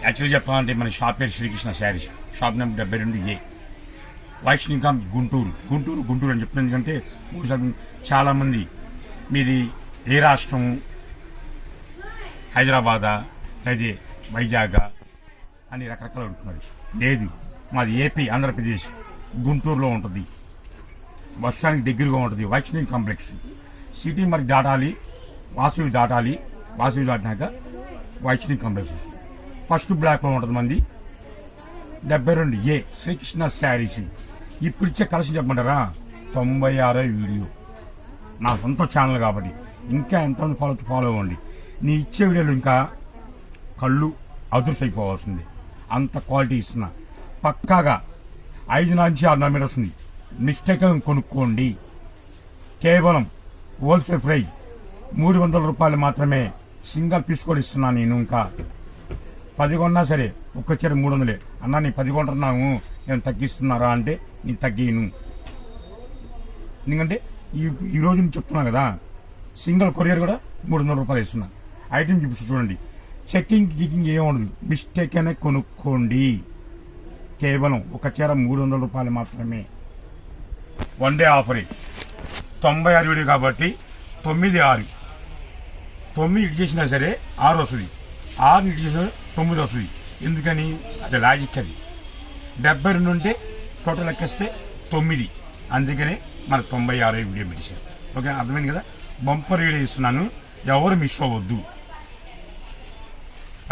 యాక్చువల్గా చెప్పాలంటే మన షాప్ పేరు Srikrishna sarees, shop number 72A, Vaishnav కాంప్స్, గుంటూరు అని చెప్తుంది. ఎందుకంటే చాలామంది మీది ఏ రాష్ట్రం, హైదరాబాదా లేదా వైజాగ్ అని రకరకాలు అడుగుతున్నారు. లేదు, మాది ఏపీ, ఆంధ్రప్రదేశ్, గుంటూరులో ఉంటుంది. బస్టాండ్కి దగ్గరగా ఉంటుంది. వైష్ణవ్ కాంప్లెక్స్ సిటీ మరి దాటాలి, వాసవి దాటినాక వైష్ణవ్ కాంప్లెక్స్ ఫస్ట్ బ్లాక్లో ఉంటుంది. మంది 72A శ్రీకృష్ణ శారీస్. ఇప్పుడు ఇచ్చే కలెక్షన్ చెప్పమంటారా? 96 వీడియో, నా సొంత ఛానల్ కాబట్టి ఇంకా ఎంతమంది ఫాలో అవ్వండి. నీ ఇచ్చే వీడియోలు ఇంకా కళ్ళు అదుర్సైపోవాల్సింది, అంత క్వాలిటీ ఇస్తున్నా. పక్కాగా 5 నుంచి 6 నెలలు వస్తుంది. మిస్టేక్ కొనుక్కోండి. కేవలం హోల్సేల్ ప్రైస్ 300 రూపాయలు మాత్రమే. సింగల్ పీస్ కూడా ఇస్తున్నా. నేను ఇంకా 10 కొన్నా సరే ఒక్క చీర 300. అన్నా నేను 10 కొంటున్నాను, నేను తగ్గిస్తున్నారా అంటే నేను తగ్గిను. ఎందుకంటే ఈ రోజు నుంచి చెప్తున్నా కదా, సింగిల్ కొరియర్ కూడా 300 రూపాయలు ఇస్తున్నా. ఐటమ్ చూపిస్తూ చూడండి. చెక్కింగ్ గిక్కింగ్ ఏముండదు, మిస్టేక్ అనే కొనుక్కోండి. కేవలం ఒక చీర 300 రూపాయలు మాత్రమే. 1 డే ఆఫరే. 96 వీడియో కాబట్టి 9 ఇటు చేసినా సరే 6 వస్తుంది, 6 ఇటు చేసినా 9 వస్తుంది. ఎందుకని? అది లాజిక్. అది 72 ఉంటే టోటల్ లెక్కేస్తే 9, అందుకనే మన 96 వీడియో పెట్టేశారు. ఓకే, అర్థమైంది కదా? బంపర్ వీడియో ఇస్తున్నాను, ఎవరు మిస్ అవ్వద్దు.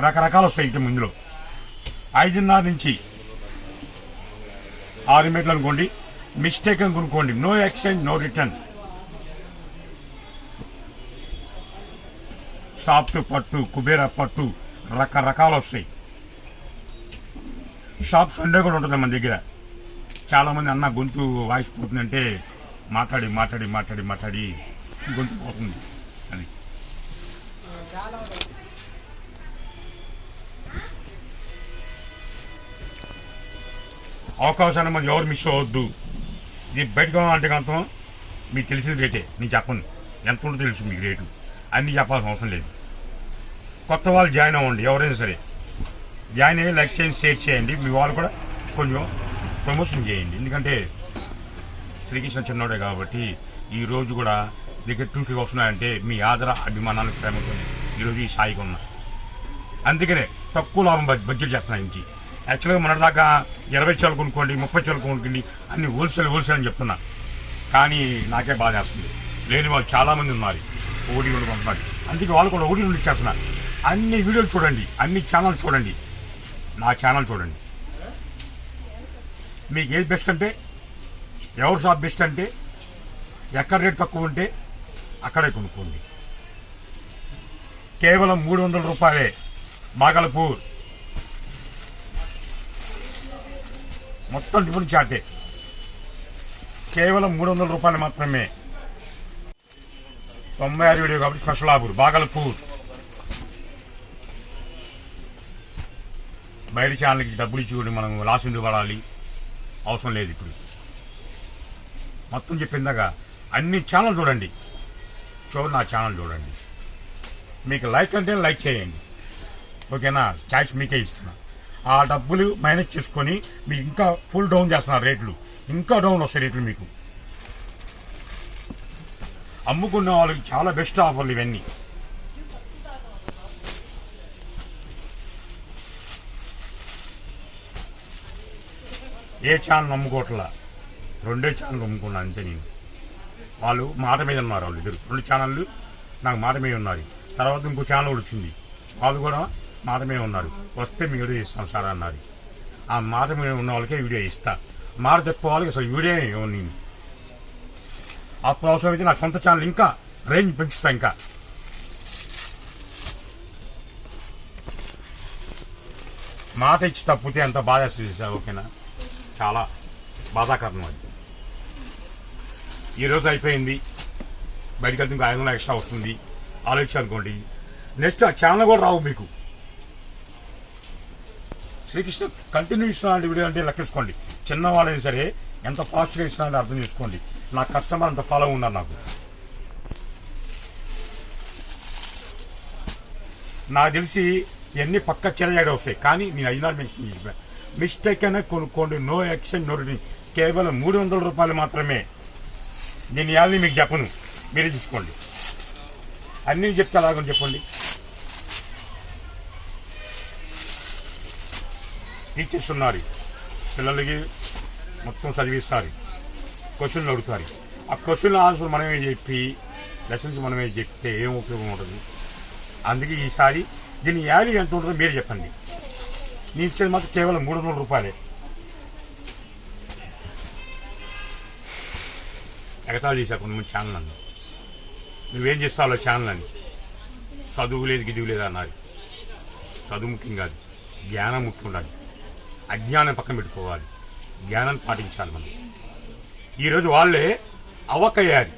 రకరకాల వస్తాయి ఐటమ్ ఇందులో. 5:30 నుంచి 6 మీటర్లు అనుకోండి. మిస్టేక్ అని కొనుక్కోండి. No exchange, no return. Soft పట్టు, కుబేర పట్టు, రకరకాలు వస్తాయి. షాప్ సండే కూడా ఉంటుంది మన దగ్గర. చాలామంది అన్న గొంతు వాయిస్ పోతుందంటే మాట్లాడి గొంతు పోతుంది అని. అవకాశాన్ని మనం ఎవరు మిస్ అవ్వద్దు. ఇది బయట కొనాలంటే కంతం మీకు తెలిసిన రేటే. నేను చెప్పను ఎంత ఉంటుందో తెలుసు మీకు రేటు, అన్నీ చెప్పాల్సిన అవసరం లేదు. కొత్త వాళ్ళు జాయిన్ అవ్వండి, ఎవరైనా సరే జాయిన్ అయ్యి లైక్ చేయండి, షేర్ చేయండి. మీ వాళ్ళు కూడా కొంచెం ప్రమోషన్ చేయండి. ఎందుకంటే శ్రీకృష్ణ చిన్నోడే కాబట్టి ఈ రోజు కూడా దగ్గర 2K వస్తున్నాయంటే మీ ఆదర అభిమానానికి ప్రేమతో ఈరోజు ఈ స్థాయికి ఉన్నా. అందుకనే తక్కువ లాభం బడ్జెట్ చేస్తున్నాయి నుంచి. యాక్చువల్గా మన దాకా 20 చీరలు కొనుక్కోండి, 30 చీరలు కొనుక్కోండి అన్ని హోల్సేల్ అని చెప్తున్నా. కానీ నాకే బాధ వేస్తుంది. లేని వాళ్ళు చాలామంది ఉన్నారు, 1-2 కొంటున్నారు. అందుకే వాళ్ళు కూడా 1-2 ఇచ్చేస్తున్నారు. అన్ని వీడియోలు చూడండి, అన్ని ఛానల్ చూడండి, నా ఛానల్ చూడండి. మీకు ఏది బెస్ట్ అంటే, ఎవరు షాప్ బెస్ట్ అంటే, ఎక్కడ రేటు తక్కువ ఉంటే అక్కడే కొనుక్కోండి. కేవలం 300 రూపాయలే. బాగల్పూర్ మొత్తం డిఫరెంట్ చాటే. కేవలం 300 రూపాయలు మాత్రమే. 96 వీడియో కాబట్టి స్పెషల్ ఆఫర్. బాగల్పూర్ బయట ఛానల్కి డబ్బులు ఇచ్చి మనం లాస్ ఎందుకు పడాలి? అవసరం లేదు. ఇప్పుడు మొత్తం చెప్పిందాక అన్ని ఛానల్ చూడండి, నా ఛానల్ చూడండి. మీకు లైక్ అంటే లైక్ చేయండి, ఓకేనా? ఛాయిస్ మీకే ఇస్తున్నా. ఆ డబ్బులు మైనస్ చేసుకొని మీకు ఇంకా ఫుల్ డౌన్ చేస్తున్నారు రేట్లు, ఇంకా డౌన్ వస్తాయి రేట్లు. మీకు అమ్ముకున్న వాళ్ళకి చాలా బెస్ట్ ఆఫర్లు ఇవన్నీ. ఏ ఛానల్ అమ్ముకోవట్లా, 2 ఛానల్ అమ్ముకున్నా అంతే. నేను వాళ్ళు మాట మీద ఉన్నారు. వాళ్ళు ఇద్దరు 2 ఛానళ్ళు నాకు మాట మీద ఉన్నారు. తర్వాత ఇంకో ఛానల్ వచ్చింది, వాళ్ళు కూడా మాట మీద ఉన్నారు. వస్తే మీ వీడియో ఇస్తాం సార్ అన్నారు. ఆ మాట మీద ఉన్న వాళ్ళకే వీడియో ఇస్తా. మాట తక్కువ వాళ్ళకి అసలు వీడియో ఇవ్వను నేను. అప్పుడు అవసరమైతే నా సొంత ఛానల్ ఇంకా రేంజ్ పెంచుతా. ఇంకా మాట ఇచ్చి తప్పితే ఎంత బాధ వేస్తుంది సార్, ఓకేనా? చాలా బాధాకరణం అది. ఈరోజు అయిపోయింది, బయటకు వెళ్తే ఇంకా 500 ఎక్స్ట్రా వస్తుంది. ఆలోచించనుకోండి, నెక్స్ట్ ఆ ఛానల్ కూడా రావు మీకు. శ్రీకృష్ణ కంటిన్యూ ఇస్తున్నా వీడియో అంటే లెక్కేసుకోండి. చిన్నవాళ్ళైనా సరే ఎంత ఫాస్ట్గా ఇస్తున్నారంటే అర్థం చేసుకోండి. నా కస్టమర్ అంత ఫాలో ఉన్నారు నాకు. నాకు తెలిసి ఇవన్నీ పక్క చిరజాడి వస్తాయి. కానీ నేను అయినా మెన్షన్ చేసి మిస్టేక్ అయినా కొనుక్కోండి, నో యాక్షన్ నో రిటర్న్. కేవలం 300 రూపాయలు మాత్రమే. దీని యాల్ని మీకు చెప్పను, మీరే తీసుకోండి. అన్నీ చెప్తే అలాగని చెప్పండి. టీచర్స్ ఉన్నారు, పిల్లలకి మొత్తం చదివిస్తారు, క్వశ్చన్లు అడుగుతారు. ఆ క్వశ్చన్ ఆన్సర్ మనమే చెప్పి లెసన్స్ మనమే చెప్తే ఏం ఉపయోగం ఉంటుంది? అందుకే ఈసారి దీని యాలీ ఎంత ఉంటుందో మీరు చెప్పండి. నేను ఇచ్చేది మాత్రం కేవలం 300 రూపాయలే. ఎగతాళి చేశారు కొంతమంది ఛానల్ అన్న, నువ్వేం చేస్తావు ఛానల్ అని. చదువు లేదు గిదువు లేదు అన్నారు. చదువు ముఖ్యం కాదు, జ్ఞానం ముఖ్యం ఉండాలి. అజ్ఞానం పక్కన పెట్టుకోవాలి, జ్ఞానాన్ని పాటించాలి మనం. ఈరోజు వాళ్ళే అవకయ్యారు.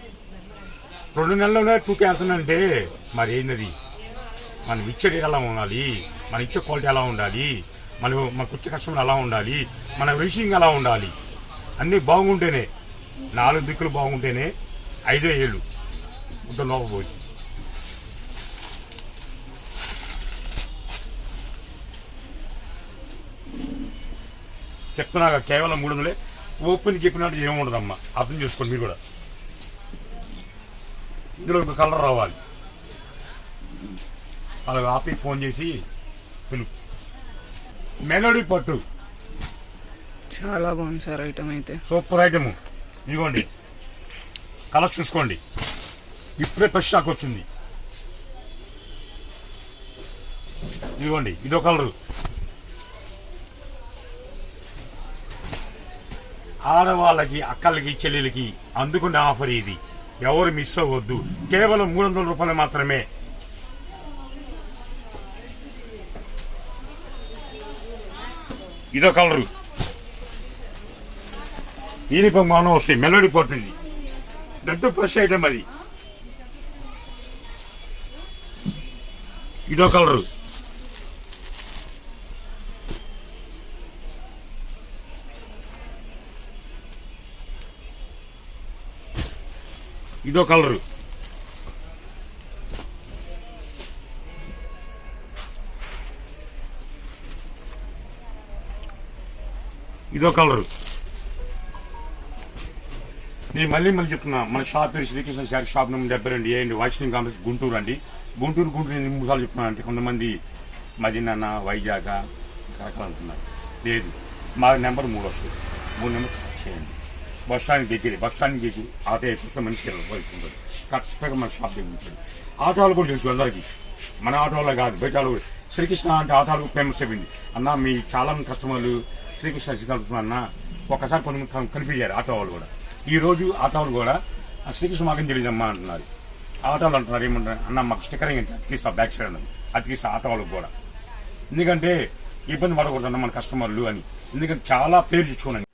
2 నెలల్లోనే తూకే వెళ్తుందంటే మరి ఏంటది? మనం ఇచ్చే రేట్ ఎలా ఉండాలి, మన ఇచ్చే క్వాలిటీ ఎలా ఉండాలి, మనకు వచ్చే కస్టమర్ ఎలా ఉండాలి, మన రిసీవింగ్ ఎలా ఉండాలి, అన్నీ బాగుంటేనే, 4 దిక్కులు బాగుంటేనే 5 ఏళ్ళు మొత్తం లోపపోయి. చెప్తున్నాగా కేవలం 300. ఓపెన్ చెప్పినట్టు ఏముండదమ్మా, అర్థం చేసుకోండి మీరు కూడా. ఇందులో ఒక కలర్ రావాలి, అలా ఆపి ఫోన్ చేసి పిలు. మెలోడీ పట్టు చాలా బాగుంది సార్ ఐటమ్ అయితే, సూపర్ ఐటమ్. ఇదిగోండి కలర్ చూసుకోండి, ఇప్పుడే ఫ్రెష్ స్టాక్ వచ్చింది. ఇదిగోండి ఇదో కలరు. ఆడవాళ్ళకి, అక్కలకి, చెల్లెలకి అందుకునే ఆఫర్ ఇది. ఎవరు మిస్ అవ్వద్దు. కేవలం 300 రూపాయలు మాత్రమే. ఇదో కలరు. యూనిఫామ్ మనం వస్తాయి, మెలోడీ పట్టింది. దట్టు ఫ్రెష్ ఐటమ్ అది. ఇదో కలరు. ఇదో కలరు. ఇదో కలరు. నేను మళ్ళీ చెప్తున్నా, మన షాప్ పేరు Srikrishna sari shop number 72 AMD, washing complex, Guntur అండి. గుంటూరు 3 సార్లు చెప్తున్నా అంటే కొంతమంది మదినాన్న, వైజాగ్, రకరకాలు అంటున్నారు. లేదు, మా నెంబర్ 3 వస్తుంది. 3 నెంబర్ చేయండి. బస్ స్టాండ్ దగ్గర, బస్ స్టాండ్ దగ్గర ఆటో ఎక్కిస్తే మంచిగా వెళ్ళిపోతుంది. కరెక్ట్గా మన షాప్ దగ్గర ఉంటుంది. ఆటోలు కూడా తెలుసు అందరికీ, మన ఆటోలో కాదు బయట ఆటో. శ్రీకృష్ణ అంటే ఆటోలు ఫేమస్ అయిపోయింది. అన్న మీ చాలా మంది కస్టమర్లు శ్రీకృష్ణ కలుపుతున్నా ఒకసారి కొంతమంది కనిపించారు ఆటో వాళ్ళు కూడా. ఈ రోజు ఆటోలు కూడా శ్రీకృష్ణ మాకేం తెలియదమ్మా అంటున్నారు. ఆటోలు అంటున్నారు ఏమంటారు, అన్న మాకు స్టిక్కరింగ్ అతికిస్తా బ్యాక్ సైడ్ అన్నది, అతికిస్తా ఆటో వాళ్ళకి కూడా. ఎందుకంటే ఇబ్బంది పడకూడదన్న మన కస్టమర్లు అని. ఎందుకంటే చాలా పేరు తెచ్చుకున్నాను.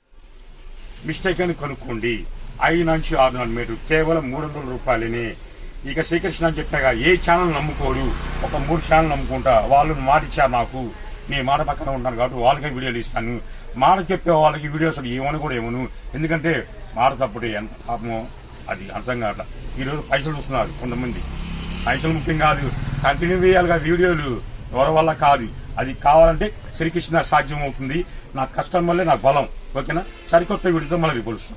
మిస్టేక్ అని కనుక్కోండి. 5 నుంచి 6 మీటర్లు కేవలం 300 రూపాయలని. ఇక శ్రీకృష్ణ అని చెప్పాగా ఏ ఛానల్ నమ్ముకోడు, ఒక 3 ఛానల్ నమ్ముకుంటా. వాళ్ళు మాట ఇచ్చారు నాకు, నేను మాట పక్కన ఉంటాను కాబట్టి వాళ్ళకి వీడియోలు ఇస్తాను. మాట చెప్పే వాళ్ళకి వీడియోస్ ఏమని కూడా ఏమను. ఎందుకంటే మాట తప్పుడే ఎంత పాపమో అది అర్థం కావట్లా. ఈరోజు పైసలు చూస్తున్నారు కొంతమంది. పైసలు ముఖ్యం కాదు, కంటిన్యూ వేయాలిగా వీడియోలు, ఎవరి వల్ల కాదు. అది కావాలంటే శ్రీకృష్ణ సాధ్యం అవుతుంది. నా కష్టం వల్లే నాకు బలం. ఓకేనా? సరికొత్త వీడియోతో మళ్ళీ కలుస్తాం.